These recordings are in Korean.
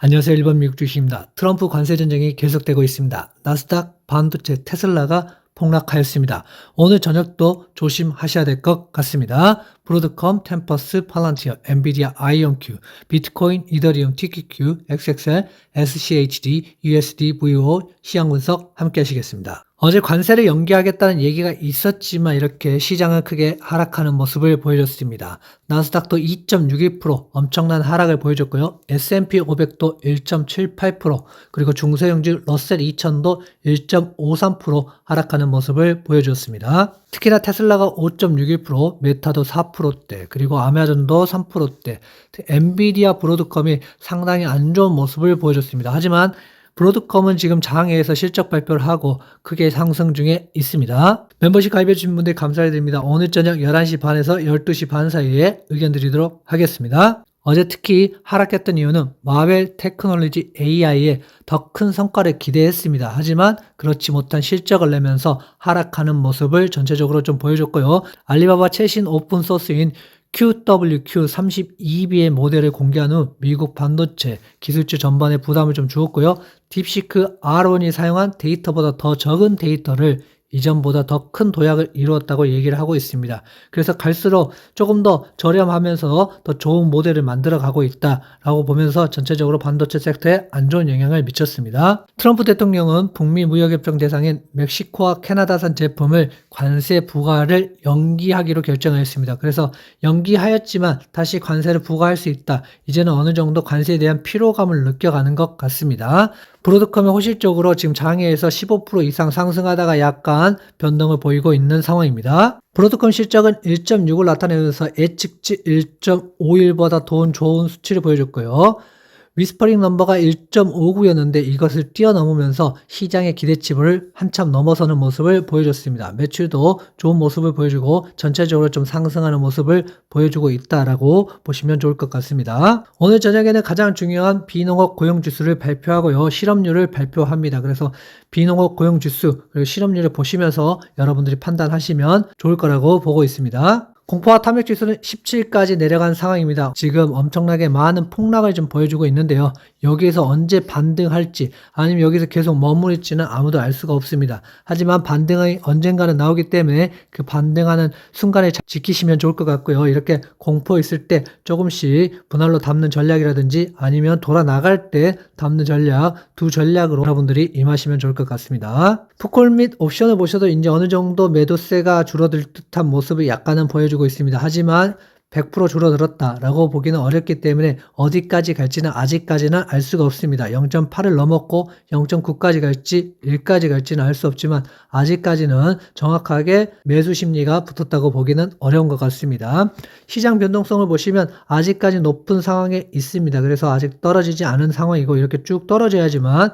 안녕하세요. 일본 미국 주식입니다. 트럼프 관세 전쟁이 계속되고 있습니다. 나스닥, 반도체, 테슬라가 폭락하였습니다. 오늘 저녁도 조심하셔야 될 것 같습니다. 브로드컴, 템퍼스, 팔란티어, 엔비디아, 아이온큐, 비트코인, 이더리움, TQQ, XXL, SCHD, USD, VO 시황 분석 함께 하시겠습니다. 어제 관세를 연기하겠다는 얘기가 있었지만 이렇게 시장은 크게 하락하는 모습을 보여줬습니다. 나스닥도 2.61% 엄청난 하락을 보여줬고요. S&P 500도 1.78% 그리고 중소형주 러셀 2000도 1.53% 하락하는 모습을 보여줬습니다. 특히나 테슬라가 5.61%, 메타도 4%대, 그리고 아마존도 3%대, 엔비디아, 브로드컴이 상당히 안 좋은 모습을 보여줬습니다. 하지만 브로드컴은 지금 장외에서 실적 발표를 하고 크게 상승 중에 있습니다. 멤버십 가입해주신 분들 감사드립니다. 오늘 저녁 11시 반에서 12시 반 사이에 의견 드리도록 하겠습니다. 어제 특히 하락했던 이유는 마벨 테크놀로지 AI에 더 큰 성과를 기대했습니다. 하지만 그렇지 못한 실적을 내면서 하락하는 모습을 전체적으로 좀 보여줬고요. 알리바바 최신 오픈소스인 QWQ32B의 모델을 공개한 후 미국 반도체 기술주 전반에 부담을 좀 주었고요. 딥시크 R1이 사용한 데이터보다 더 적은 데이터를 이전보다 더 큰 도약을 이루었다고 얘기를 하고 있습니다. 그래서 갈수록 조금 더 저렴하면서 더 좋은 모델을 만들어 가고 있다라고 보면서 전체적으로 반도체 섹터에 안 좋은 영향을 미쳤습니다. 트럼프 대통령은 북미 무역협정 대상인 멕시코와 캐나다산 제품을 관세 부과를 연기하기로 결정하였습니다. 그래서 연기하였지만 다시 관세를 부과할 수 있다. 이제는 어느 정도 관세에 대한 피로감을 느껴가는 것 같습니다. 브로드컴이 호실적으로 지금 장외에서 15% 이상 상승하다가 약간 변동을 보이고 있는 상황입니다. 브로드컴 실적은 1.6을 나타내면서 예측치 1.51보다 더 좋은 수치를 보여줬고요. 위스퍼링 넘버가 1.59였는데 이것을 뛰어넘으면서 시장의 기대치를 한참 넘어서는 모습을 보여줬습니다. 매출도 좋은 모습을 보여주고 전체적으로 좀 상승하는 모습을 보여주고 있다라고 보시면 좋을 것 같습니다. 오늘 저녁에는 가장 중요한 비농업 고용지수를 발표하고요. 실업률을 발표합니다. 그래서 비농업 고용지수 그리고 실업률을 보시면서 여러분들이 판단하시면 좋을 거라고 보고 있습니다. 공포와 탐욕 지수는 17까지 내려간 상황입니다. 지금 엄청나게 많은 폭락을 좀 보여주고 있는데요. 여기에서 언제 반등할지 아니면 여기서 계속 머무를지는 아무도 알 수가 없습니다. 하지만 반등이 언젠가는 나오기 때문에 그 반등하는 순간에 지키시면 좋을 것 같고요. 이렇게 공포 있을 때 조금씩 분할로 담는 전략이라든지 아니면 돌아 나갈 때 담는 전략 두 전략으로 여러분들이 임하시면 좋을 것 같습니다. 풋콜 및 옵션을 보셔도 이제 어느 정도 매도세가 줄어들 듯한 모습을 약간은 보여주고 있습니다. 하지만 100% 줄어들었다라고 보기는 어렵기 때문에 어디까지 갈지는 아직까지는 알 수가 없습니다. 0.8을 넘었고 0.9까지 갈지 1까지 갈지는 알 수 없지만 아직까지는 정확하게 매수 심리가 붙었다고 보기는 어려운 것 같습니다. 시장 변동성을 보시면 아직까지 높은 상황에 있습니다. 그래서 아직 떨어지지 않은 상황이고 이렇게 쭉 떨어져야지만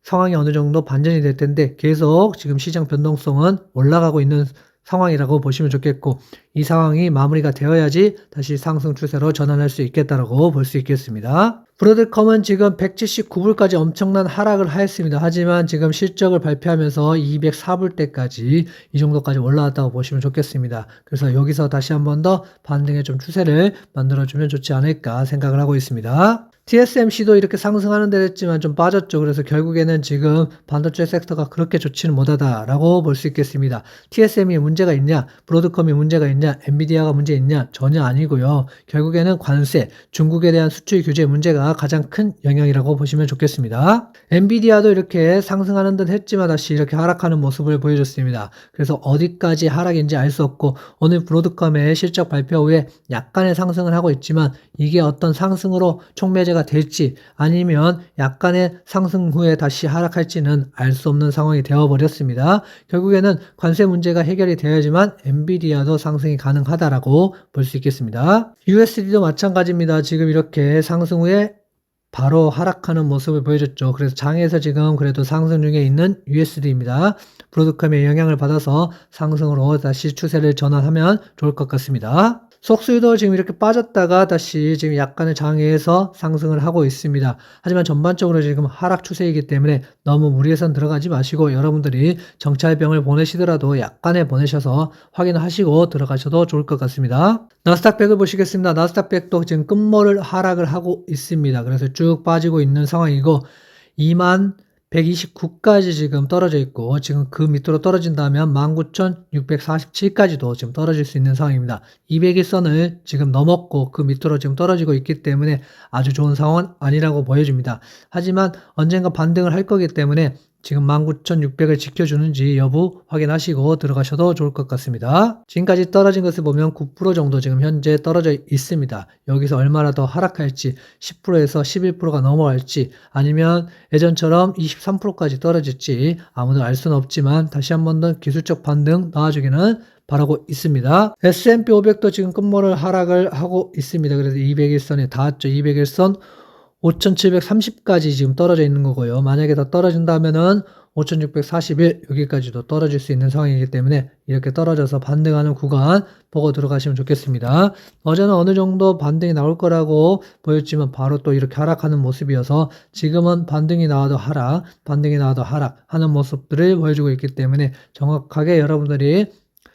상황이 어느 정도 반전이 될 텐데 계속 지금 시장 변동성은 올라가고 있는 상황이라고 보시면 좋겠고 이 상황이 마무리가 되어야지 다시 상승 추세로 전환할 수 있겠다라고 볼 수 있겠습니다. 브로드컴은 지금 179불까지 엄청난 하락을 하였습니다. 하지만 지금 실적을 발표하면서 204불대까지 이 정도까지 올라왔다고 보시면 좋겠습니다. 그래서 여기서 다시 한 번 더 반등의 좀 추세를 만들어주면 좋지 않을까 생각을 하고 있습니다. TSMC도 이렇게 상승하는 데 됐지만 좀 빠졌죠. 그래서 결국에는 지금 반도체 섹터가 그렇게 좋지는 못하다라고 볼 수 있겠습니다. TSM이 문제가 있냐, 브로드컴이 문제가 있냐, 엔비디아가 문제 있냐 전혀 아니고요. 결국에는 관세, 중국에 대한 수출 규제 문제가 가장 큰 영향이라고 보시면 좋겠습니다. 엔비디아도 이렇게 상승하는 듯 했지만 다시 이렇게 하락하는 모습을 보여줬습니다. 그래서 어디까지 하락인지 알 수 없고 오늘 브로드컴의 실적 발표 후에 약간의 상승을 하고 있지만 이게 어떤 상승으로 촉매제가 될지 아니면 약간의 상승 후에 다시 하락할지는 알 수 없는 상황이 되어버렸습니다. 결국에는 관세 문제가 해결이 되어야지만 엔비디아도 상승이 가능하다라고 볼 수 있겠습니다. USD도 마찬가지입니다. 지금 이렇게 상승 후에 바로 하락하는 모습을 보여줬죠. 그래서 장에서 지금 그래도 상승 중에 있는 USD입니다. 브로드컴의 영향을 받아서 상승으로 다시 추세를 전환하면 좋을 것 같습니다. 속수유도 지금 이렇게 빠졌다가 다시 지금 약간의 장애에서 상승을 하고 있습니다. 하지만 전반적으로 지금 하락 추세이기 때문에 너무 무리해선 들어가지 마시고 여러분들이 정찰병을 보내시더라도 약간의 보내셔서 확인하시고 들어가셔도 좋을 것 같습니다. 나스닥100을 보시겠습니다. 나스닥100도 지금 끝모를 하락을 하고 있습니다. 그래서 쭉 빠지고 있는 상황이고 2129까지 지금 떨어져 있고 지금 그 밑으로 떨어진다면 19,647까지도 지금 떨어질 수 있는 상황입니다. 200일선을 지금 넘었고 그 밑으로 지금 떨어지고 있기 때문에 아주 좋은 상황은 아니라고 보여집니다. 하지만 언젠가 반등을 할 거기 때문에 지금 19,600을 지켜주는지 여부 확인하시고 들어가셔도 좋을 것 같습니다. 지금까지 떨어진 것을 보면 9% 정도 지금 현재 떨어져 있습니다. 여기서 얼마나 더 하락할지 10%에서 11%가 넘어갈지 아니면 예전처럼 23%까지 떨어질지 아무도 알 수는 없지만 다시 한 번 더 기술적 반등 나와주기는 바라고 있습니다. S&P 500도 지금 끝모를 하락을 하고 있습니다. 그래서 200일선에 닿았죠. 200일선 5,730까지 지금 떨어져 있는 거고요. 만약에 더 떨어진다면은 5,641 여기까지도 떨어질 수 있는 상황이기 때문에 이렇게 떨어져서 반등하는 구간 보고 들어가시면 좋겠습니다. 어제는 어느 정도 반등이 나올 거라고 보였지만 바로 또 이렇게 하락하는 모습이어서 지금은 반등이 나와도 하락, 반등이 나와도 하락 하는 모습들을 보여주고 있기 때문에 정확하게 여러분들이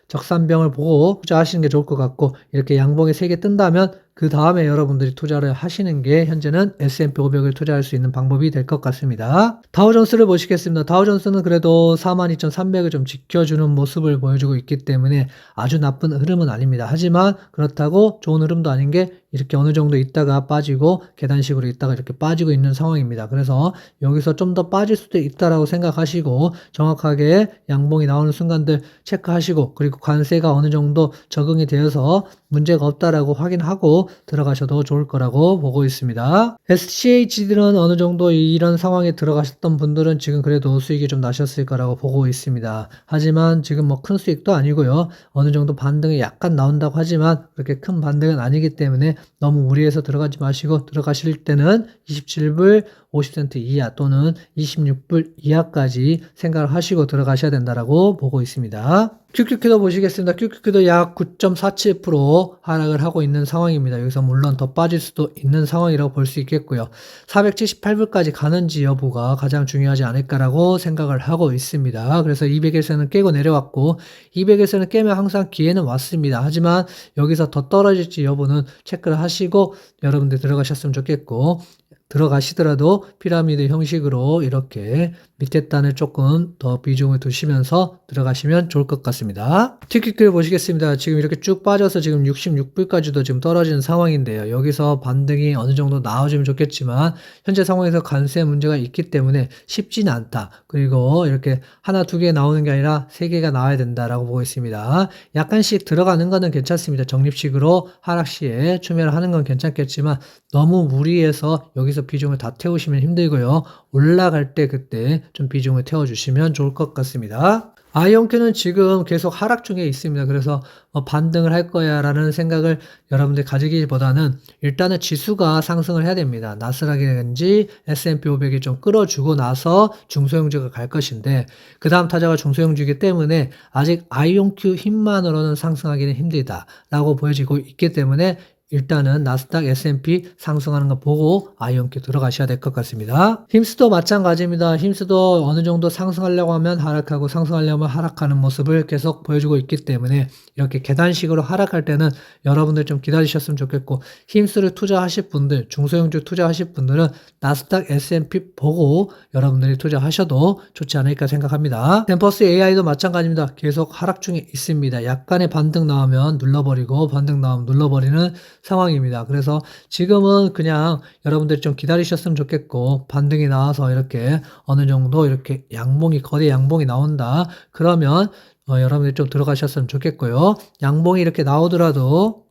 적산병을 보고 투자하시는 게 좋을 것 같고 이렇게 양봉이 3개 뜬다면 그 다음에 여러분들이 투자를 하시는 게 현재는 S&P 500을 투자할 수 있는 방법이 될 것 같습니다. 다우존스를 보시겠습니다. 다우존스는 그래도 42,300을 좀 지켜주는 모습을 보여주고 있기 때문에 아주 나쁜 흐름은 아닙니다. 하지만 그렇다고 좋은 흐름도 아닌 게 이렇게 어느 정도 있다가 빠지고 계단식으로 있다가 이렇게 빠지고 있는 상황입니다. 그래서 여기서 좀 더 빠질 수도 있다라고 생각하시고 정확하게 양봉이 나오는 순간들 체크하시고 그리고 관세가 어느 정도 적응이 되어서 문제가 없다라고 확인하고 들어가셔도 좋을 거라고 보고 있습니다. SCH들은 어느 정도 이런 상황에 들어가셨던 분들은 지금 그래도 수익이 좀 나셨을 거라고 보고 있습니다. 하지만 지금 뭐 큰 수익도 아니고요. 어느 정도 반등이 약간 나온다고 하지만 그렇게 큰 반등은 아니기 때문에 너무 무리해서 들어가지 마시고 들어가실 때는 27불 50센트 이하 또는 26불 이하까지 생각을 하시고 들어가셔야 된다라고 보고 있습니다. QQQ도 보시겠습니다. QQQ도 약 9.47% 하락을 하고 있는 상황입니다. 여기서 물론 더 빠질 수도 있는 상황이라고 볼 수 있겠고요. 478불까지 가는지 여부가 가장 중요하지 않을까라고 생각을 하고 있습니다. 그래서 200일선은 깨고 내려왔고 200일선을 깨면 항상 기회는 왔습니다. 하지만 여기서 더 떨어질지 여부는 체크를 하시고 여러분들 들어가셨으면 좋겠고 들어가시더라도 피라미드 형식으로 이렇게 밑에 단을 조금 더 비중을 두시면서 들어가시면 좋을 것 같습니다. TQQ를 보시겠습니다. 지금 이렇게 쭉 빠져서 지금 66불까지도 지금 떨어진 상황인데요. 여기서 반등이 어느 정도 나와주면 좋겠지만 현재 상황에서 관세 문제가 있기 때문에 쉽지는 않다. 그리고 이렇게 하나 두 개 나오는 게 아니라 세 개가 나와야 된다라고 보고 있습니다. 약간씩 들어가는 거는 괜찮습니다. 적립식으로 하락 시에 추매를 하는 건 괜찮겠지만 너무 무리해서 여기서 비중을 다 태우시면 힘들고요. 올라갈 때 그때 좀 비중을 태워주시면 좋을 것 같습니다. 아이온큐는 지금 계속 하락 중에 있습니다. 그래서 반등을 할 거야 라는 생각을 여러분들 가지기보다는 일단은 지수가 상승을 해야 됩니다. 나스닥이라든지 S&P 500이 좀 끌어주고 나서 중소형주가 갈 것인데 그 다음 타자가 중소형주이기 때문에 아직 아이온큐 힘만으로는 상승하기는 힘들다 라고 보여지고 있기 때문에 일단은 나스닥 S&P 상승하는 거 보고 아이온큐 들어가셔야 될 것 같습니다. 힘스도 마찬가지입니다. 힘스도 어느 정도 상승하려고 하면 하락하고 상승하려면 하락하는 모습을 계속 보여주고 있기 때문에 이렇게 계단식으로 하락할 때는 여러분들 좀 기다리셨으면 좋겠고 힘스를 투자하실 분들, 중소형주 투자하실 분들은 나스닥 S&P 보고 여러분들이 투자하셔도 좋지 않을까 생각합니다. 템퍼스 AI도 마찬가지입니다. 계속 하락 중에 있습니다. 약간의 반등 나오면 눌러버리고 반등 나오면 눌러버리는 상황입니다. 그래서 지금은 그냥 여러분들이 좀 기다리셨으면 좋겠고 반등이 나와서 이렇게 어느 정도 이렇게 양봉이 거대 양봉이 나온다. 그러면 여러분들이 좀 들어가셨으면 좋겠고요. 양봉이 이렇게 나오더라도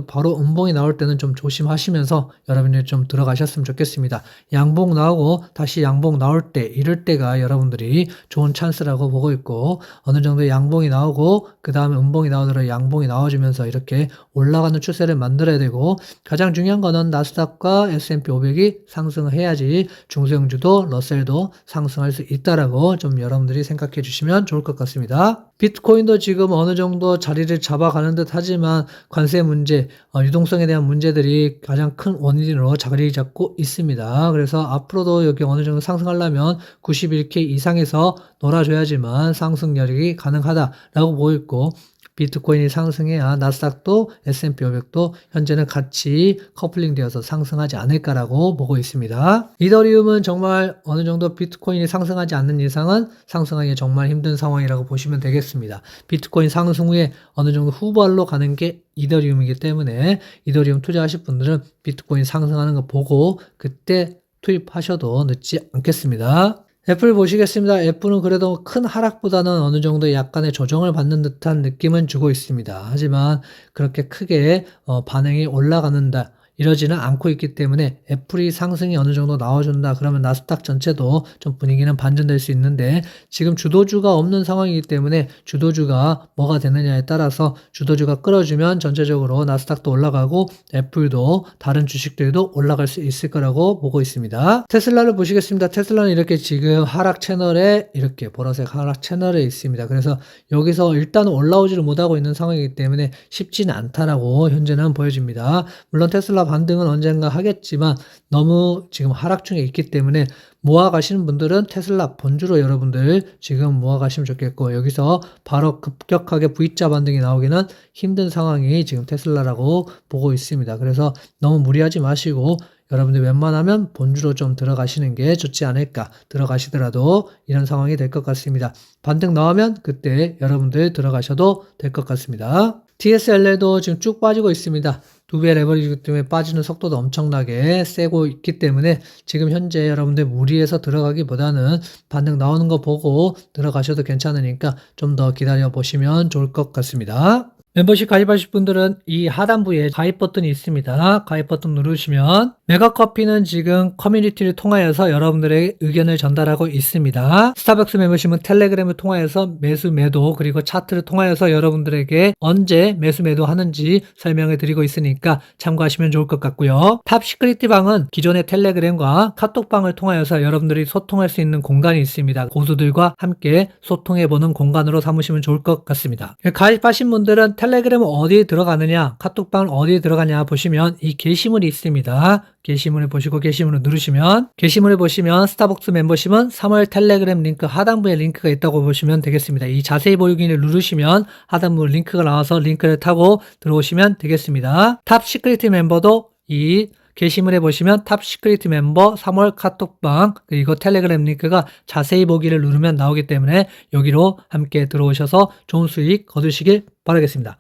바로 음봉이 나올 때는 좀 조심하시면서 여러분들이 좀 들어가셨으면 좋겠습니다. 양봉 나오고 다시 양봉 나올 때 이럴 때가 여러분들이 좋은 찬스라고 보고 있고 어느 정도 양봉이 나오고 그 다음에 음봉이 나오더라도 양봉이 나와주면서 이렇게 올라가는 추세를 만들어야 되고 가장 중요한 거는 나스닥과 S&P 500이 상승을 해야지 중소형주도 러셀도 상승할 수 있다라고 좀 여러분들이 생각해 주시면 좋을 것 같습니다. 비트코인도 지금 어느 정도 자리를 잡아가는 듯 하지만 관세 문제, 유동성에 대한 문제들이 가장 큰 원인으로 자리 잡고 있습니다. 그래서 앞으로도 여기 어느 정도 상승하려면 91K 이상에서 놀아줘야지만 상승 여력이 가능하다라고 보고, 비트코인이 상승해야 나스닥도 S&P 500도 현재는 같이 커플링 되어서 상승하지 않을까라고 보고 있습니다. 이더리움은 정말 어느 정도 비트코인이 상승하지 않는 이상은 상승하기 정말 힘든 상황이라고 보시면 되겠습니다. 비트코인 상승 후에 어느 정도 후발로 가는 게 이더리움이기 때문에 이더리움 투자하실 분들은 비트코인 상승하는 거 보고 그때 투입하셔도 늦지 않겠습니다. 애플 보시겠습니다. 애플은 그래도 큰 하락보다는 어느 정도 약간의 조정을 받는 듯한 느낌은 주고 있습니다. 하지만 그렇게 크게 반응이 올라가는다 이러지는 않고 있기 때문에 애플이 상승이 어느 정도 나와준다 그러면 나스닥 전체도 좀 분위기는 반전될 수 있는데, 지금 주도주가 없는 상황이기 때문에 주도주가 뭐가 되느냐에 따라서 주도주가 끌어주면 전체적으로 나스닥도 올라가고 애플도 다른 주식들도 올라갈 수 있을 거라고 보고 있습니다. 테슬라를 보시겠습니다. 테슬라는 이렇게 지금 하락 채널에, 이렇게 보라색 하락 채널에 있습니다. 그래서 여기서 일단 올라오지를 못하고 있는 상황이기 때문에 쉽지는 않다라고 현재는 보여집니다. 물론 테슬라 반등은 언젠가 하겠지만 너무 지금 하락 중에 있기 때문에 모아 가시는 분들은 테슬라 본주로 여러분들 지금 모아 가시면 좋겠고, 여기서 바로 급격하게 V자 반등이 나오기는 힘든 상황이 지금 테슬라라고 보고 있습니다. 그래서 너무 무리하지 마시고 여러분들 웬만하면 본주로 좀 들어가시는 게 좋지 않을까. 들어가시더라도 이런 상황이 될 것 같습니다. 반등 나오면 그때 여러분들 들어가셔도 될 것 같습니다. TSLA도 지금 쭉 빠지고 있습니다. 2배 레버리지 때문에 빠지는 속도도 엄청나게 세고 있기 때문에 지금 현재 여러분들 무리해서 들어가기보다는 반등 나오는 거 보고 들어가셔도 괜찮으니까 좀 더 기다려 보시면 좋을 것 같습니다. 멤버십 가입하실 분들은 이 하단부에 가입 버튼이 있습니다. 가입 버튼 누르시면 메가커피는 지금 커뮤니티를 통하여서 여러분들의 의견을 전달하고 있습니다. 스타벅스 멤버십은 텔레그램을 통하여서 매수 매도 그리고 차트를 통하여서 여러분들에게 언제 매수 매도 하는지 설명해 드리고 있으니까 참고하시면 좋을 것 같고요. 탑시크릿 방은 기존의 텔레그램과 카톡방을 통하여서 여러분들이 소통할 수 있는 공간이 있습니다. 고수들과 함께 소통해 보는 공간으로 삼으시면 좋을 것 같습니다. 가입하신 분들은 텔레그램은 어디에 들어가느냐, 카톡방은 어디에 들어가냐 보시면 이 게시물이 있습니다. 게시물을 보시고 게시물을 누르시면, 게시물을 보시면 스타벅스 멤버십은 3월 텔레그램 링크 하단부에 링크가 있다고 보시면 되겠습니다. 이 자세히 보기를 누르시면 하단부 링크가 나와서 링크를 타고 들어오시면 되겠습니다. 탑 시크릿 멤버도 이 게시물에 보시면 탑 시크릿 멤버 3월 카톡방 그리고 텔레그램 링크가 자세히 보기를 누르면 나오기 때문에 여기로 함께 들어오셔서 좋은 수익 거두시길 바라겠습니다.